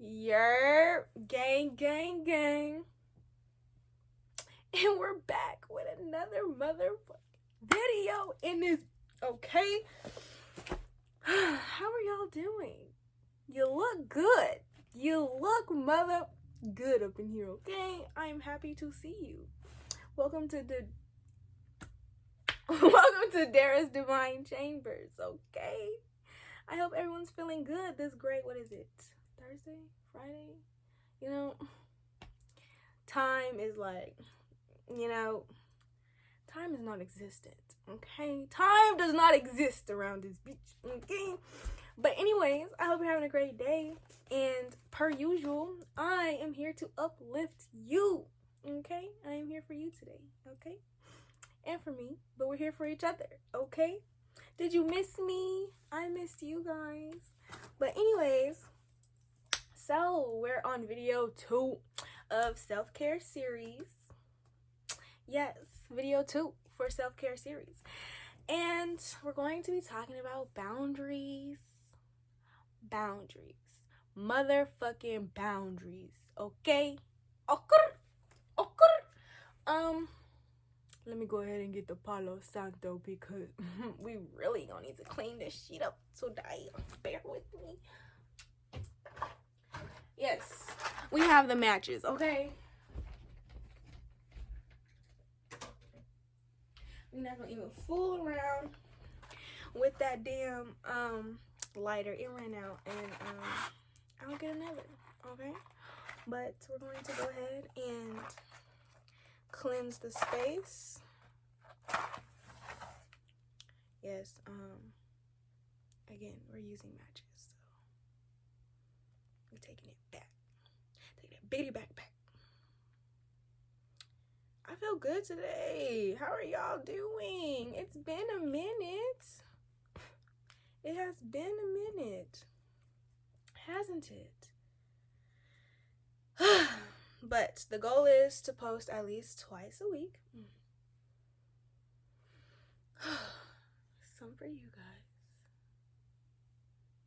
Yer, gang, gang, gang. And we're back with another motherfucking video in this, okay? How are y'all doing? You look good. You look mother good up in here, okay? I am happy to see you. Welcome to Dera's Divine Chambers, okay? I hope everyone's feeling good this great, what is it? Thursday? Friday? You know, time is like, time is non-existent, okay? Time does not exist around this bitch, okay? But anyways, I hope you're having a great day. And per usual, I am here to uplift you, okay? I am here for you today, okay? And for me, but we're here for each other, okay? Did you miss me? I missed you guys. But anyways, so we're on video 2 of self-care series. Yes, video 2 for self-care series. And we're going to be talking about boundaries. Boundaries. Motherfucking boundaries. Okay? Let me go ahead and get the Palo Santo because we really gonna need to clean this shit up today. Bear with me. Yes, we have the matches, okay? We're not gonna even fool around with that damn lighter. It ran out and I'll get another, okay? But we're going to go ahead and cleanse the space. Yes, again, we're using matches, so we're taking it back. Take that bitty backpack. I feel good today. How are y'all doing? It's been a minute. It has been a minute, hasn't it? But the goal is to post at least twice a week. Some for you guys.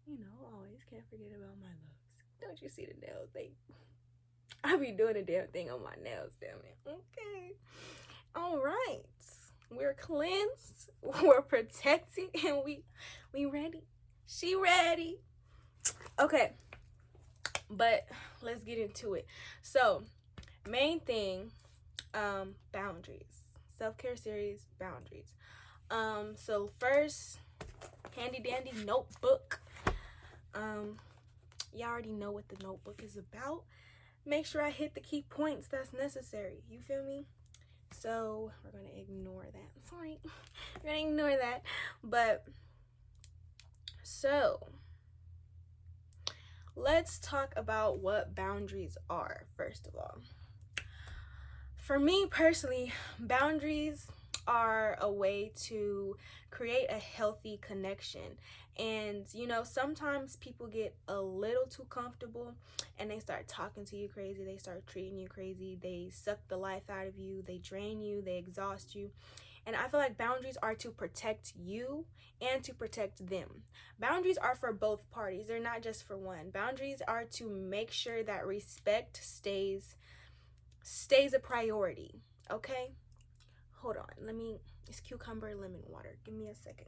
You know, always can't forget about my looks. Don't you see the nail thing? I be doing a damn thing on my nails, damn it. Okay. All right. We're cleansed. We're protected. And we ready. She ready. Okay. But let's get into it. So, main thing, boundaries. Self-care series, boundaries. So first, handy dandy notebook. Y'all already know what the notebook is about. Make sure I hit the key points that's necessary. You feel me? So we're gonna ignore that. Sorry. We're gonna ignore that. But so let's talk about what boundaries are, first of all. For me personally, boundaries are a way to create a healthy connection. And sometimes people get a little too comfortable and they start talking to you crazy, they start treating you crazy, they suck the life out of you, they drain you, they exhaust you. And I feel like boundaries are to protect you and to protect them. Boundaries are for both parties. They're not just for one. Boundaries are to make sure that respect stays a priority, okay? Hold on, it's cucumber lemon water. Give me a second.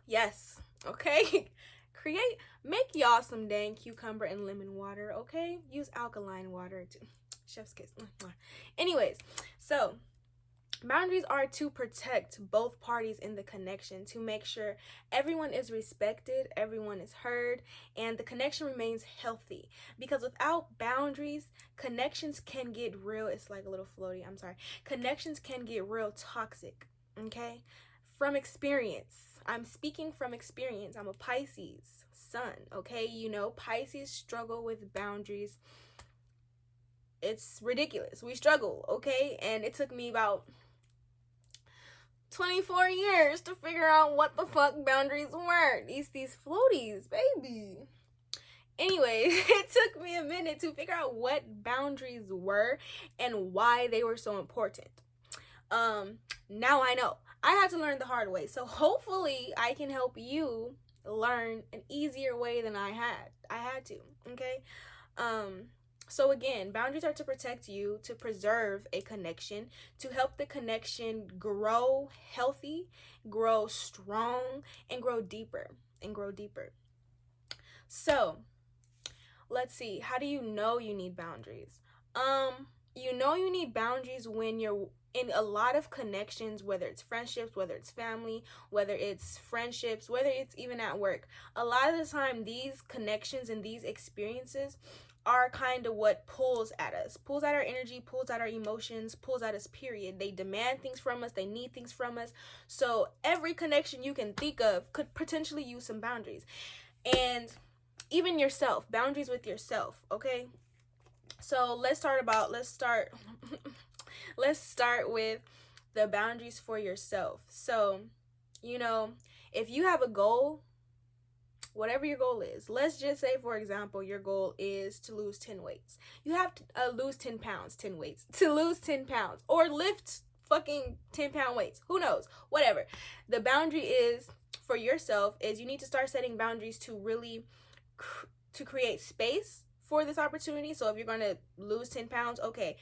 Yes, okay? Make y'all some dang cucumber and lemon water, okay? Use alkaline water too. Chef's kiss. Anyways, so boundaries are to protect both parties in the connection, to make sure everyone is respected, everyone is heard, and the connection remains healthy. Because without boundaries, connections can get real, it's like a little floaty, I'm sorry. Connections can get real toxic, okay? From experience. I'm speaking from experience. I'm a Pisces sun, okay? Pisces struggle with boundaries. It's ridiculous. We struggle, okay? And it took me about 24 years to figure out what the fuck boundaries were. These floaties, baby. Anyways, it took me a minute to figure out what boundaries were and why they were so important. Now I know. I had to learn the hard way. So hopefully I can help you learn an easier way than I had to, okay? So again, boundaries are to protect you, to preserve a connection, to help the connection grow healthy, grow strong, and grow deeper, So, let's see. How do you know you need boundaries? You know you need boundaries when you're in a lot of connections, whether it's friendships, whether it's family, whether it's friendships, whether it's even at work. A lot of the time, these connections and these experiences are kind of what pulls at us, pulls at our energy, pulls at our emotions, pulls at us, period. They demand things from us, they need things from us. So every connection you can think of could potentially use some boundaries. And even yourself, boundaries with yourself, okay? So let's start with the boundaries for yourself. So, if you have a goal, whatever your goal is, let's just say, for example, your goal is to lose 10 weights. You have to lose 10 pounds, 10 weights, to lose 10 pounds, or lift fucking 10-pound weights. Who knows? Whatever. The boundary is for yourself is you need to start setting boundaries to really to create space for this opportunity. So if you're going to lose 10 pounds, okay,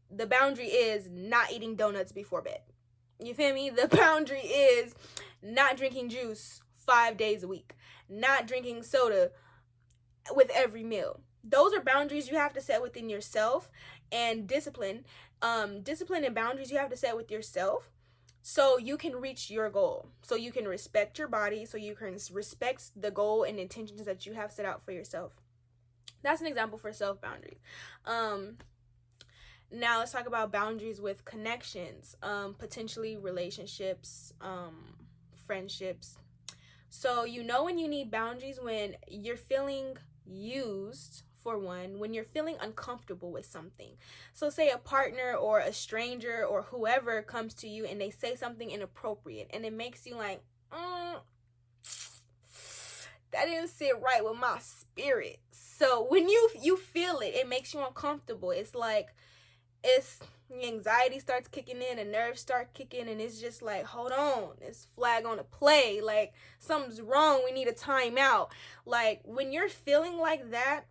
the boundary is not eating donuts before bed. You feel me? The boundary is not drinking juice 5 days a week, not drinking soda with every meal. Those are boundaries you have to set within yourself, and discipline and boundaries you have to set with yourself so you can reach your goal, so you can respect your body, so you can respect the goal and intentions that you have set out for yourself. That's an example for self boundaries. Now let's talk about boundaries with connections, potentially relationships, friendships. So when you need boundaries when you're feeling used, for one, when you're feeling uncomfortable with something. So say a partner or a stranger or whoever comes to you and they say something inappropriate and it makes you like, that didn't sit right with my spirit. So when you feel it, it makes you uncomfortable. It's like, anxiety starts kicking in and nerves start kicking, and it's just like, hold on, this flag on the play, like something's wrong, we need a timeout. Like when you're feeling like that,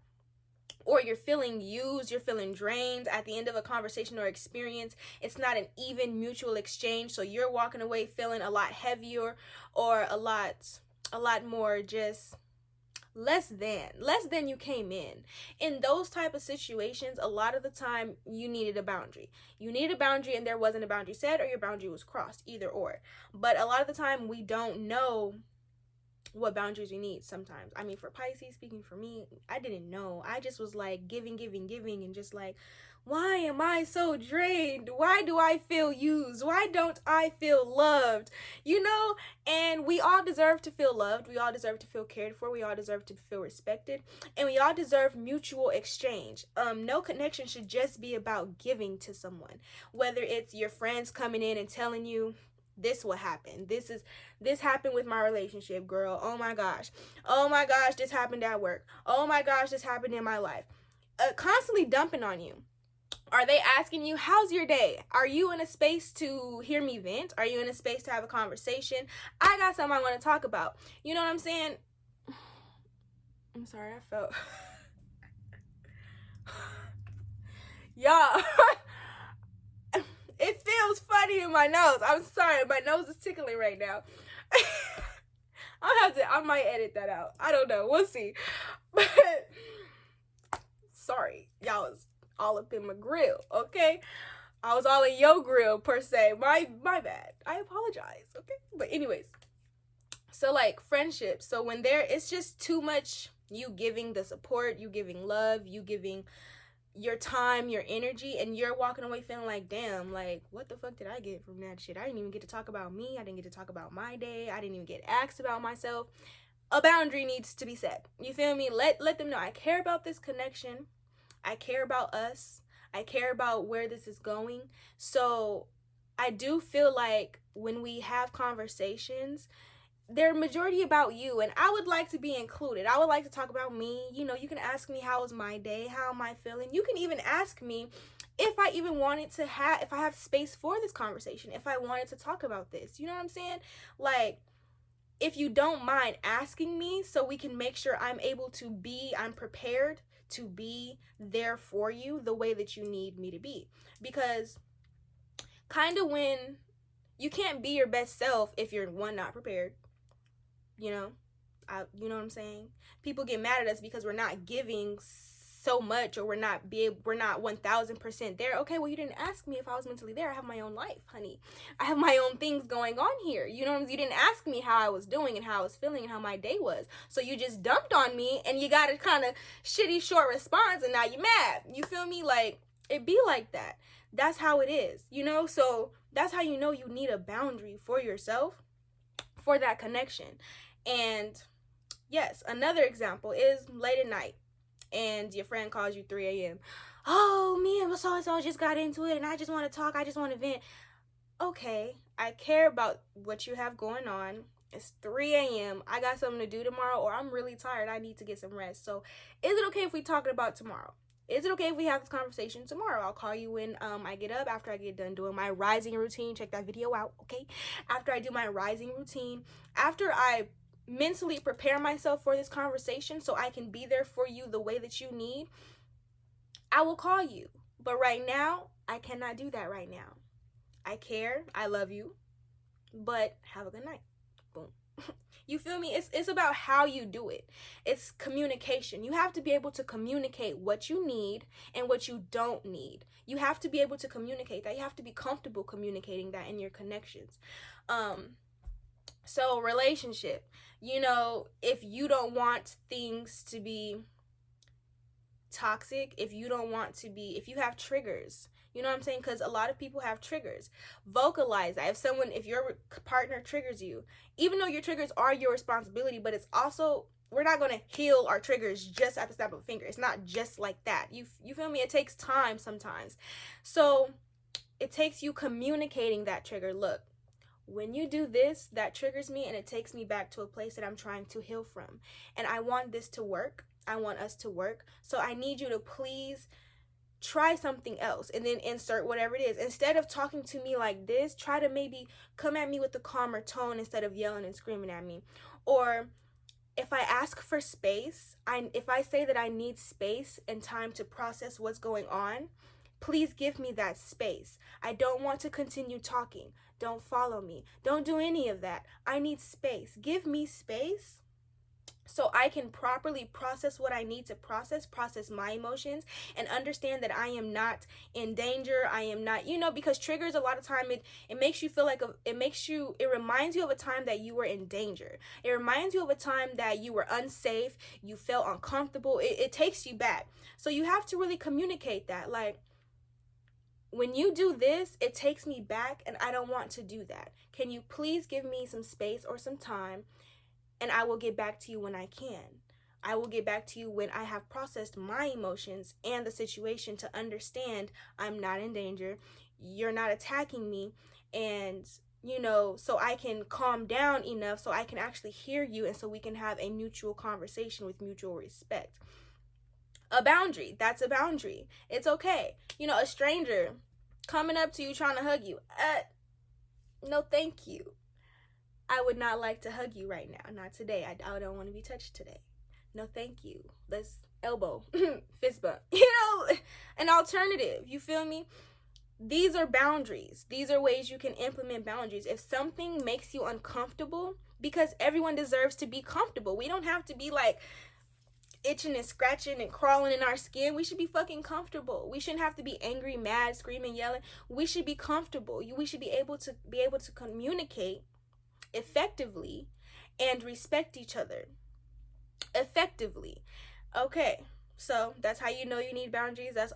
or you're feeling used, you're feeling drained at the end of a conversation or experience, it's not an even mutual exchange, so you're walking away feeling a lot heavier or a lot more just less than you came in those type of situations. A lot of the time you needed a boundary and there wasn't a boundary set, or your boundary was crossed, either or. But a lot of the time we don't know what boundaries we need sometimes. I mean, for Pisces, speaking for me, I didn't know. I just was like giving and just like, why am I so drained? Why do I feel used? Why don't I feel loved? And we all deserve to feel loved. We all deserve to feel cared for. We all deserve to feel respected. And we all deserve mutual exchange. No connection should just be about giving to someone. Whether it's your friends coming in and telling you, this what happened. This happened with my relationship, girl. Oh my gosh, this happened at work. Oh my gosh, this happened in my life. Constantly dumping on you. Are they asking you, how's your day? Are you in a space to hear me vent? Are you in a space to have a conversation? I got something I want to talk about. You know what I'm saying? I'm sorry, I felt y'all. It feels funny in my nose. I'm sorry, my nose is tickling right now. I might edit that out. I don't know. We'll see. But sorry, y'all was all up in my grill, okay? I was all in your grill, per se. My bad. I apologize, okay? But anyways, so like friendships. So when it's just too much, you giving the support, you giving love, you giving your time, your energy, and you're walking away feeling like, damn, like, what the fuck did I get from that shit? I didn't even get to talk about me. I didn't get to talk about my day. I didn't even get asked about myself. A boundary needs to be set. You feel me? Let them know I care about this connection. I care about us. I care about where this is going. So I do feel like when we have conversations, they're majority about you, and I would like to be included. I would like to talk about me. You can ask me, how was my day? How am I feeling? You can even ask me if I even wanted to have, if I have space for this conversation, if I wanted to talk about this, you know what I'm saying? Like, if you don't mind asking me so we can make sure I'm prepared to be there for you the way that you need me to be. Because kind of when you can't be your best self if you're, one, not prepared, you know what I'm saying? People get mad at us because we're not giving so much, or we're not 1000% there. Okay, well, you didn't ask me if I was mentally there. I have my own life, honey. I have my own things going on here. You know what I'm saying? You didn't ask me how I was doing and how I was feeling and how my day was. So you just dumped on me, and you got a kind of shitty short response, and now you're mad. You feel me? Like, it be like that. That's how it is, you know? So that's how you know you need a boundary for yourself, for that connection. And yes, another example is late at night, and your friend calls you 3 a.m. Oh, me and so-and-so just got into it, and I just want to talk. I just want to vent. Okay, I care about what you have going on. It's 3 a.m. I got something to do tomorrow, or I'm really tired. I need to get some rest. So is it okay if we talk about tomorrow? Is it okay if we have this conversation tomorrow? I'll call you when I get up, after I get done doing my rising routine. Check that video out, okay? After I do my rising routine, after I mentally prepare myself for this conversation so I can be there for you the way that you need, I will call you. But right now, I cannot do that right now. I care, I love you, but have a good night. Boom. You feel me? It's about how you do it. It's communication. You have to be able to communicate what you need and what you don't need. You have to be able to communicate that. You have to be comfortable communicating that in your connections. So relationship, if you don't want things to be toxic, if you have triggers, you know what I'm saying? Because a lot of people have triggers. Vocalize that. If your partner triggers you, even though your triggers are your responsibility, but it's also, we're not going to heal our triggers just at the snap of a finger. It's not just like that. You feel me? It takes time sometimes. So it takes you communicating that trigger. Look, when you do this, that triggers me, and it takes me back to a place that I'm trying to heal from. And I want this to work. I want us to work. So I need you to please try something else, and then insert whatever it is. Instead of talking to me like this, try to maybe come at me with a calmer tone instead of yelling and screaming at me. Or if I ask for space, if I say that I need space and time to process what's going on, please give me that space. I don't want to continue talking. Don't follow me. Don't do any of that. I need space. Give me space so I can properly process what I need to process my emotions, and understand that I am not in danger. I am not, because triggers, a lot of time, it makes you feel like, it reminds you of a time that you were in danger. It reminds you of a time that you were unsafe, you felt uncomfortable. It takes you back. So you have to really communicate that. Like, when you do this, it takes me back, and I don't want to do that. Can you please give me some space or some time? And I will get back to you when I can. I will get back to you when I have processed my emotions and the situation to understand I'm not in danger. You're not attacking me. And, so I can calm down enough so I can actually hear you, and so we can have a mutual conversation with mutual respect. A boundary. That's a boundary. It's okay. A stranger coming up to you trying to hug you. No, thank you. I would not like to hug you right now. Not today. I don't want to be touched today. No, thank you. Let's elbow, fist bump. An alternative. You feel me? These are boundaries. These are ways you can implement boundaries. If something makes you uncomfortable, because everyone deserves to be comfortable. We don't have to be like itching and scratching and crawling in our skin. We should be fucking comfortable. We shouldn't have to be angry, mad, screaming, yelling. We should be comfortable. We should be able to communicate effectively and respect each other effectively. Okay, so that's how you know you need boundaries. That's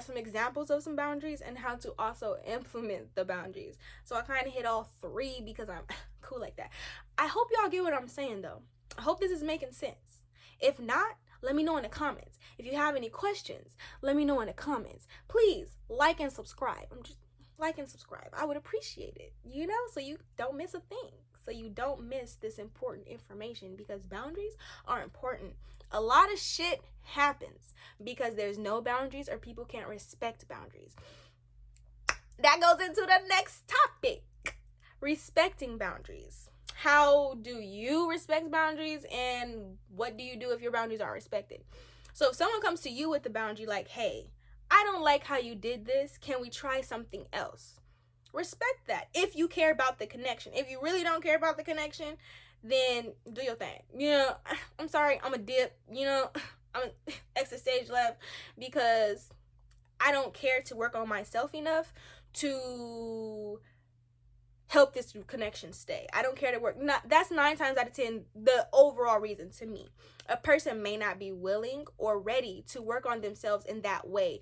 some examples of some boundaries, and how to also implement the boundaries. So I kind of hit all three because I'm cool like that. I hope y'all get what I'm saying, though. I hope this is making sense. If not, let me know in the comments. If you have any questions, let me know in the comments. Please like and subscribe. Like and subscribe. I would appreciate it, so you don't miss a thing. so you don't miss this important information, because boundaries are important. A lot of shit happens because there's no boundaries or people can't respect boundaries. That goes into the next topic: respecting boundaries. How do you respect boundaries, and what do you do if your boundaries aren't respected? So if someone comes to you with the boundary like, hey, I don't like how you did this, can we try something else? Respect that. If you care about the connection. If you really don't care about the connection, then do your thing. You know, I'm sorry, I'm a dip, you know, I'm exit stage left, because I don't care to work on myself enough to help this connection stay. I don't care to work. That's 9 times out of 10 the overall reason to me. A person may not be willing or ready to work on themselves in that way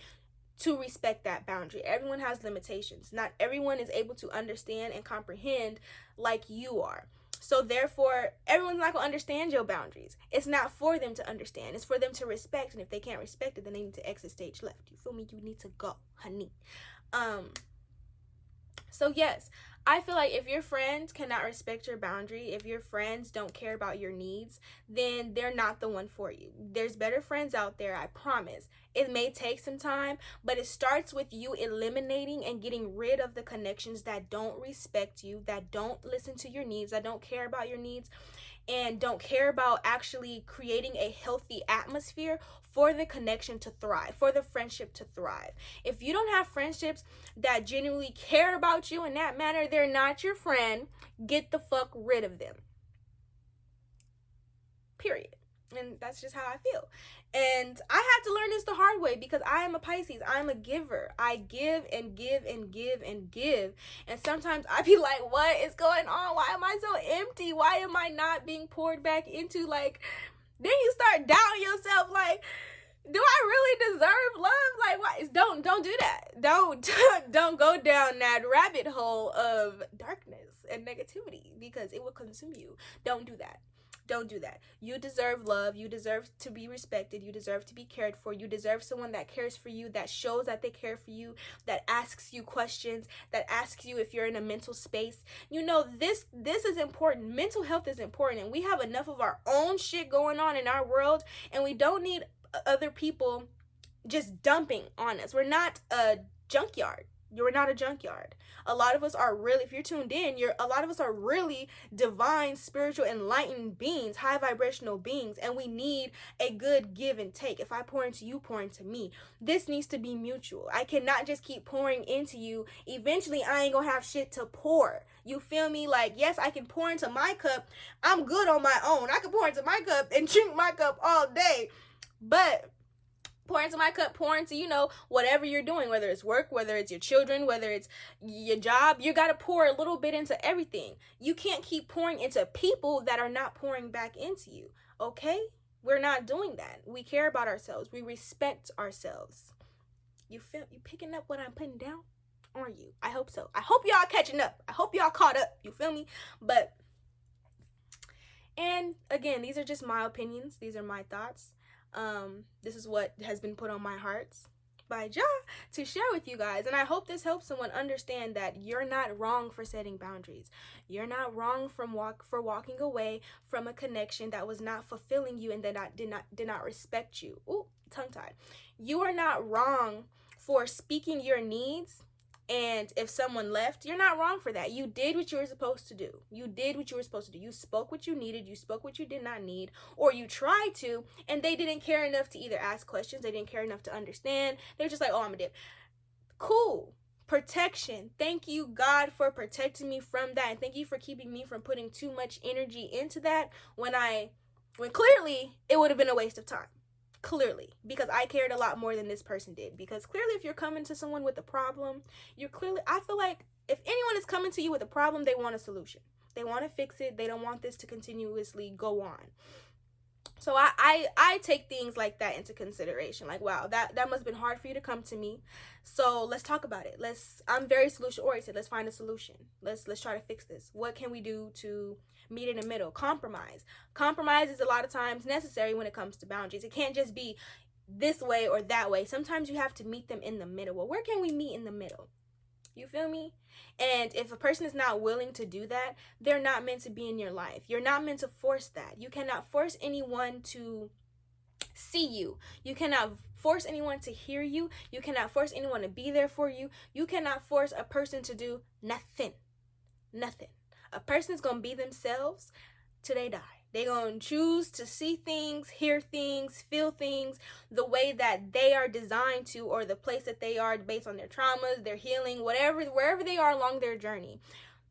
to respect that boundary. Everyone has limitations. Not everyone is able to understand and comprehend like you are. So therefore, everyone's not going to understand your boundaries. It's not for them to understand. It's for them to respect. And if they can't respect it, then they need to exit stage left. You feel me? You need to go, honey. So yes, I feel like if your friends cannot respect your boundary, if your friends don't care about your needs, then they're not the one for you. There's better friends out there, I promise. It may take some time, but it starts with you eliminating and getting rid of the connections that don't respect you, that don't listen to your needs, that don't care about your needs, and don't care about actually creating a healthy atmosphere for the connection to thrive, for the friendship to thrive. If you don't have friendships that genuinely care about you in that manner, they're not your friend. Get the fuck rid of them. Period. And that's just how I feel. And I had to learn this the hard way, because I am a Pisces. I'm a giver. I give and give and give and give. And sometimes I be like, what is going on? Why am I so empty? Why am I not being poured back into? Like, then you start doubting yourself, like, do I really deserve love? Like, why? Don't do that. Don't go down that rabbit hole of darkness and negativity, because it will consume you. Don't do that. Don't do that. You deserve love. You deserve to be respected. You deserve to be cared for. You deserve someone that cares for you, that shows that they care for you, that asks you questions, that asks you if you're in a mental space. You know, this is important. Mental health is important, and we have enough of our own shit going on in our world, and we don't need other people just dumping on us. We're not a junkyard. You're not a junkyard. A lot of us are really, if you're tuned in, a lot of us are really divine, spiritual, enlightened beings, high vibrational beings, and we need a good give and take. If I pour into you, pour into me. This needs to be mutual. I cannot just keep pouring into you. Eventually, I ain't gonna have shit to pour. You feel me? Like, yes, I can pour into my cup. I'm good on my own. I can pour into my cup and drink my cup all day. But pour into my cup, pour into, you know, whatever you're doing, whether it's work, whether it's your children, whether it's your job, you got to pour a little bit into everything. You can't keep pouring into people that are not pouring back into you, okay? We're not doing that. We care about ourselves. We respect ourselves. You picking up what I'm putting down? Are you? I hope so. I hope y'all catching up. I hope y'all caught up. You feel me? But, and again, these are just my opinions. These are my thoughts. This is what has been put on my heart by Ja to share with you guys, and I hope this helps someone understand that you're not wrong for setting boundaries. You're not wrong for walking away from a connection that was not fulfilling you and that did not respect you. Ooh, tongue tied. You are not wrong for speaking your needs. And if someone left, you're not wrong for that. You did what you were supposed to do. You did what you were supposed to do. You spoke what you needed. You spoke what you did not need. Or you tried to, and they didn't care enough to either ask questions. They didn't care enough to understand. They're just like, oh, I'm a dip. Cool. Protection. Thank you, God, for protecting me from that. And thank you for keeping me from putting too much energy into that when clearly it would have been a waste of time. Clearly, because I cared a lot more than this person did. Because clearly, if you're coming to someone with a problem, I feel like if anyone is coming to you with a problem, they want a solution. They want to fix it. They don't want this to continuously go on. So I take things like that into consideration. Like, wow, that must have been hard for you to come to me. So let's talk about it. I'm very solution oriented. Let's find a solution. Let's try to fix this. What can we do to meet in the middle? Compromise. Compromise is a lot of times necessary when it comes to boundaries. It can't just be this way or that way. Sometimes you have to meet them in the middle. Well, where can we meet in the middle? You feel me? And if a person is not willing to do that, they're not meant to be in your life. You're not meant to force that. You cannot force anyone to see you. You cannot force anyone to hear you. You cannot force anyone to be there for you. You cannot force a person to do nothing. Nothing. A person's gonna be themselves till they die. They're gonna choose to see things, hear things, feel things the way that they are designed to, or the place that they are based on their traumas, their healing, whatever, wherever they are along their journey.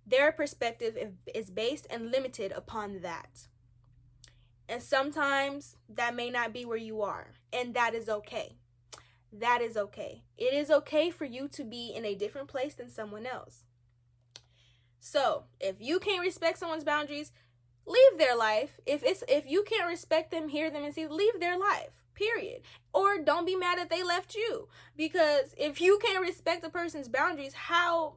Their perspective is based and limited upon that. And sometimes that may not be where you are, and that is okay. That is okay. It is okay for you to be in a different place than someone else. So, if you can't respect someone's boundaries, leave their life. If you can't respect them, hear them, and see, leave their life. Period. Or don't be mad that they left you. Because if you can't respect a person's boundaries, how...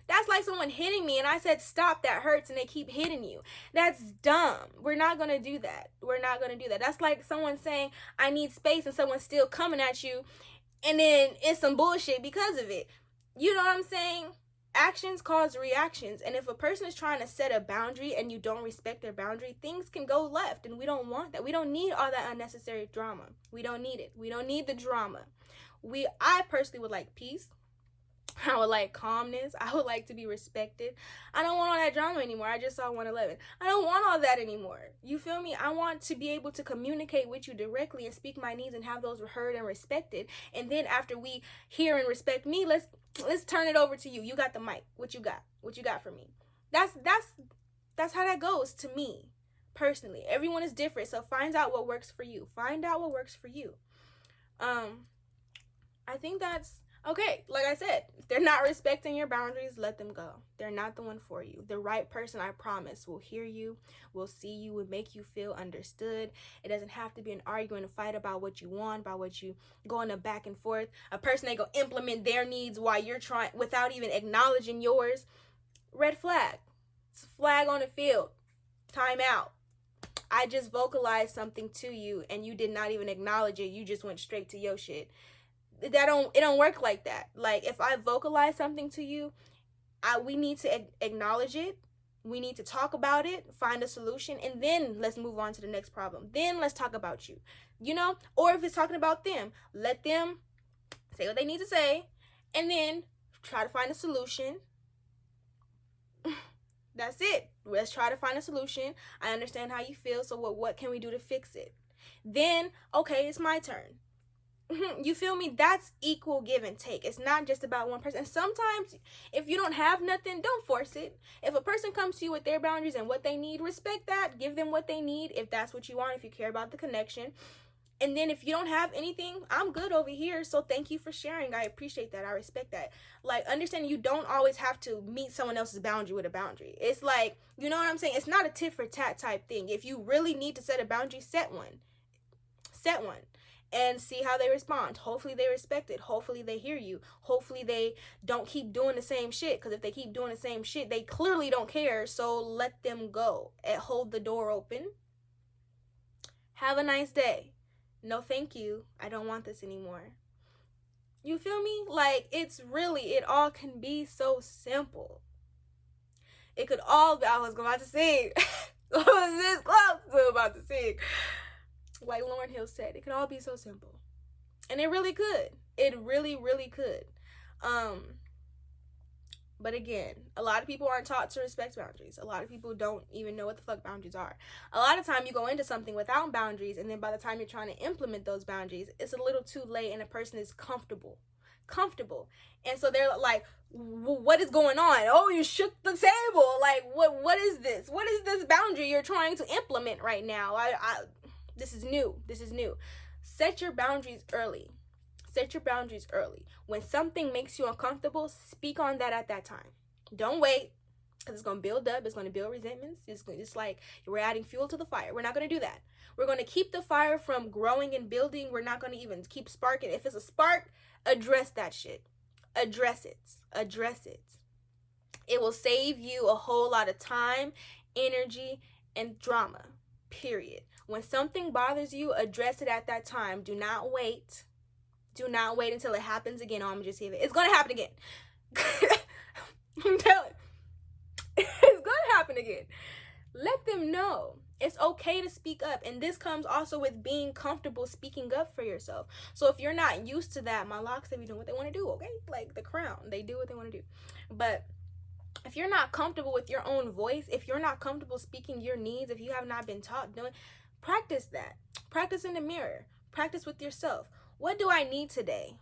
That's like someone hitting me and I said, stop, that hurts, and they keep hitting you. That's dumb. We're not going to do that. We're not going to do that. That's like someone saying, I need space, and someone's still coming at you, and then it's some bullshit because of it. You know what I'm saying? Actions cause reactions, and if a person is trying to set a boundary and you don't respect their boundary, things can go left, and we don't want that. We don't need all that unnecessary drama. We don't need it. We don't need the drama. I personally would like peace. I would like calmness. I would like to be respected. I don't want all that drama anymore. I just saw 111. I don't want all that anymore. You feel me? I want to be able to communicate with you directly and speak my needs and have those heard and respected. And then after we hear and respect me, let's turn it over to you. You got the mic. What you got? What you got for me? That's how that goes to me personally. Everyone is different, so find out what works for you. Find out what works for you. I think that's okay. Like I said, if they're not respecting your boundaries, let them go. They're not the one for you. The right person, I promise, will hear you, will see you, will make you feel understood. It doesn't have to be an argument, a fight about what you want, about what you going to back and forth. A person that go implement their needs while you're trying, without even acknowledging yours. Red flag. It's a flag on the field. Time out. I just vocalized something to you and you did not even acknowledge it. You just went straight to your shit. It don't work like that. Like, if I vocalize something to you, we need to acknowledge it. We need to talk about it, find a solution, and then let's move on to the next problem. Then let's talk about you, you know? Or if it's talking about them, let them say what they need to say, and then try to find a solution. That's it. Let's try to find a solution. I understand how you feel, so what can we do to fix it? Then, okay, it's my turn. You feel me? That's equal give and take. It's not just about one person. And sometimes if you don't have nothing, don't force it. If a person comes to you with their boundaries and what they need, respect that. Give them what they need if that's what you want, if you care about the connection. And then if you don't have anything, I'm good over here. So thank you for sharing. I appreciate that. I respect that. Like, understand you don't always have to meet someone else's boundary with a boundary. It's like, you know what I'm saying? It's not a tit for tat type thing. If you really need to set a boundary, set one. Set one. And see how they respond. Hopefully they respect it. Hopefully they hear you. Hopefully they don't keep doing the same shit. Because if they keep doing the same shit, they clearly don't care. So let them go and hold the door open. Have a nice day. No, thank you. I don't want this anymore. You feel me? Like, it's really, it all can be so simple. It could all be, I was about to sing. I was this close to about to sing. Like Lauryn Hill said, it could all be so simple. And it really could. It really, really could. But again, a lot of people aren't taught to respect boundaries. A lot of people don't even know what the fuck boundaries are. A lot of time you go into something without boundaries, and then by the time you're trying to implement those boundaries, it's a little too late and a person is comfortable. And so they're like, what is going on? Oh, you shook the table. Like, what is this? What is this boundary you're trying to implement right now? This is new. Set your boundaries early. When something makes you uncomfortable, speak on that at that time. Don't wait, because it's going to build up. It's going to build resentments. It's like we're adding fuel to the fire. We're not going to do that. We're going to keep the fire from growing and building. We're not going to even keep sparking. If it's a spark, address that shit. Address it. It will save you a whole lot of time, energy, and drama. Period. When something bothers you, address it at that time. Do not wait until it happens again. Oh, I'm just here. It's going to happen again. I'm telling you, it's gonna happen again. Let them know it's okay to speak up. And this comes also with being comfortable speaking up for yourself. So if you're not used to that, my locks, they be doing what they want to do, okay? Like the crown, they do what they want to do. But if you're not comfortable with your own voice, if you're not comfortable speaking your needs, if you have not been taught doing, practice that. Practice in the mirror. Practice with yourself. What do I need today?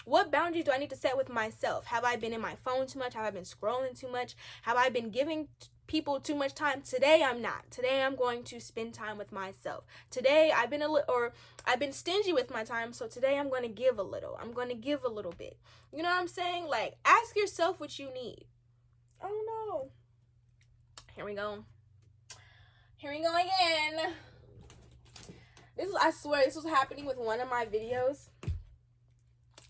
What boundaries do I need to set with myself? Have I been in my phone too much? Have I been scrolling too much? Have I been giving people too much time? Today I'm not. Today I'm going to spend time with myself. Today I've been stingy with my time, so today I'm going to give a little. I'm going to give a little bit. You know what I'm saying? Like, ask yourself what you need. Oh no. Here we go. Here we go again. I swear this was happening with one of my videos.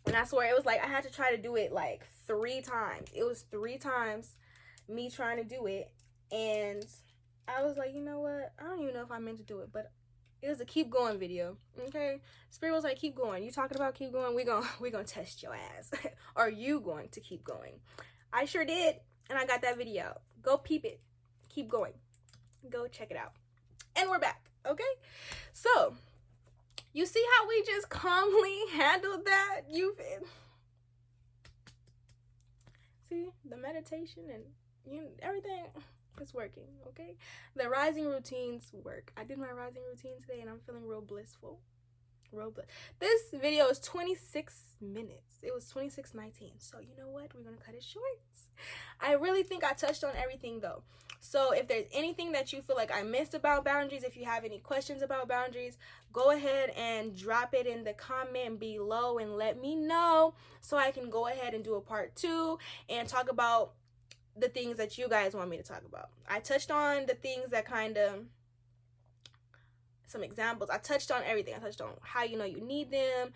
And I swear it was like I had to try to do it like 3 times. It was 3 times me trying to do it. And I was like, you know what? I don't even know if I meant to do it, but it was a keep going video. Okay? Spirit was like, keep going. You talking about keep going? We gonna test your ass. Are you going to keep going? I sure did. And I got that video. Go peep it. Keep going. Go check it out. And we're back. Okay? So, you see how we just calmly handled that? See, the meditation and everything is working, okay? The rising routines work. I did my rising routine today and I'm feeling real blissful. This video is 26 minutes. It was 26:19. So you know what? We're going to cut it short. I really think I touched on everything though. So if there's anything that you feel like I missed about boundaries, if you have any questions about boundaries, go ahead and drop it in the comment below and let me know so I can go ahead and do a part 2 and talk about the things that you guys want me to talk about. I touched on the things that kind of, some examples. I touched on everything. I touched on how you know you need them,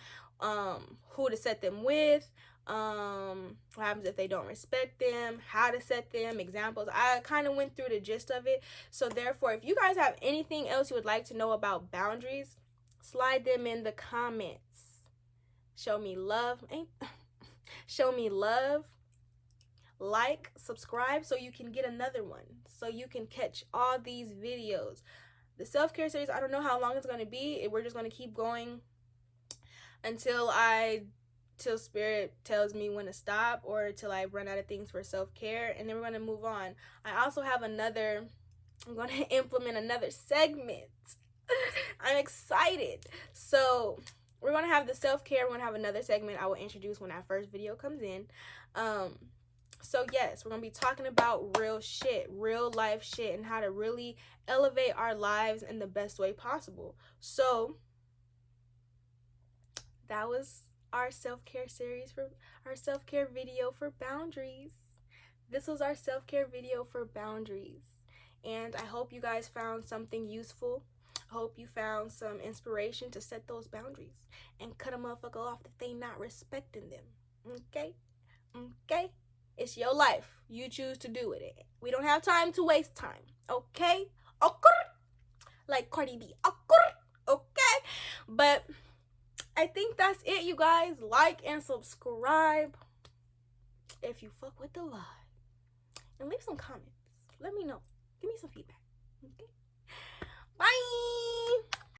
who to set them with, what happens if they don't respect them, how to set them, examples. I kind of went through the gist of it. So therefore, if you guys have anything else you would like to know about boundaries, slide them in the comments. Show me love. Show me love. Like, subscribe so you can get another one, so you can catch all these videos. The self-care series, I don't know how long it's going to be. We're just going to keep going until Spirit tells me when to stop, or till I run out of things for self-care, and then we're going to move on. I also have I'm going to implement another segment. I'm excited. So we're going to have the self-care. We're going to have another segment I will introduce when that first video comes in. So yes, we're going to be talking about real shit, real life shit, and how to really elevate our lives in the best way possible. So that was our self-care series, for our self-care video for boundaries. This was our self-care video for boundaries. And I hope you guys found something useful. I hope you found some inspiration to set those boundaries and cut a motherfucker off if they not respecting them. Okay? Okay? It's your life. You choose to do it. We don't have time to waste time. Okay? Like Cardi B. Okay? But I think that's it, you guys. Like and subscribe if you fuck with the vibe. And leave some comments. Let me know. Give me some feedback. Okay? Bye!